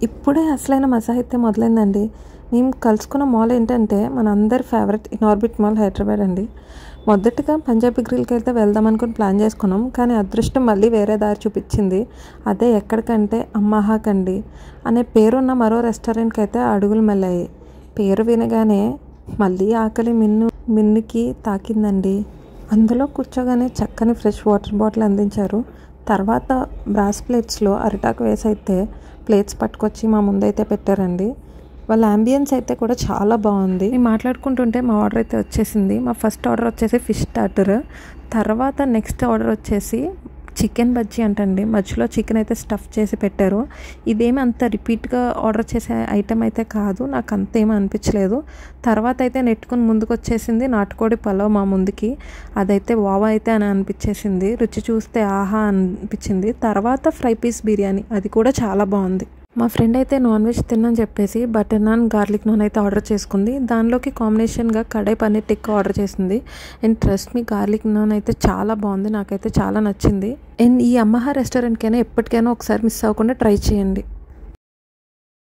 ఇప్పుడే అసలైన మజా అయితే మొదలైందండి. మేము కలుసుకున్న మాల్ ఏంటంటే మన అందరి ఫేవరెట్ ఇనార్బిట్ మాల్ హైదరాబాద్ అండి. మొదటగా పంజాబీ గ్రిల్కి అయితే వెళ్దాం అనుకుని ప్లాన్ చేసుకున్నాం. కానీ అదృష్టం మళ్ళీ వేరే దారి చూపించింది. అదే ఎక్కడికంటే అమ్మాహాక్ అండి అనే పేరున్న మరో రెస్టారెంట్కి అయితే అడుగులు మెల్లాయి. పేరు వినగానే మళ్ళీ ఆకలి మిన్నుకి తాకిందండి. అందులో కూర్చోగానే చక్కని ఫ్రెష్ వాటర్ బాటిల్ అందించారు. తర్వాత బ్రాస్ ప్లేట్స్లో అరిటాకు వేసి అయితే ప్లేట్స్ పట్టుకొచ్చి మా ముందైతే పెట్టారండి. వాళ్ళ అంబియన్స్ అయితే కూడా చాలా బాగుంది. మేము మాట్లాడుకుంటుంటే మా ఆర్డర్ అయితే వచ్చేసింది. మా ఫస్ట్ ఆర్డర్ వచ్చేసి ఫిష్ స్టార్టర్, తర్వాత నెక్స్ట్ ఆర్డర్ వచ్చేసి చికెన్ బజ్జీ అంటండి. మధ్యలో చికెన్ అయితే స్టఫ్ చేసి పెట్టారు. ఇదేమి అంత రిపీట్గా ఆర్డర్ చేసే ఐటెం అయితే కాదు, నాకు అంతేమీ అనిపించలేదు. తర్వాత అయితే నెట్టుకుని ముందుకు వచ్చేసింది నాటుకోడి పలావ్ మా ముందుకి. అదైతే వావ్ అయితే అని అనిపించేసింది. రుచి చూస్తే ఆహా అనిపించింది. తర్వాత ఫ్రై పీస్ బిర్యానీ, అది కూడా చాలా బాగుంది. మా ఫ్రెండ్ అయితే నాన్ వెజ్ తిన్నని చెప్పేసి బటర్ నాన్ గార్లిక్ నాన్ అయితే ఆర్డర్ చేసుకుంది. దానిలోకి కాంబినేషన్గా కడాయి పన్నీర్ టిక్కా ఆర్డర్ చేసింది. And trust me garlic non అయితే చాలా బాగుంది, నాకైతే చాలా నచ్చింది. అండ్ ఈ అమ్మహా రెస్టారెంట్కైనా ఎప్పటికైనా ఒకసారి మిస్ అవ్వకుండా ట్రై చేయండి.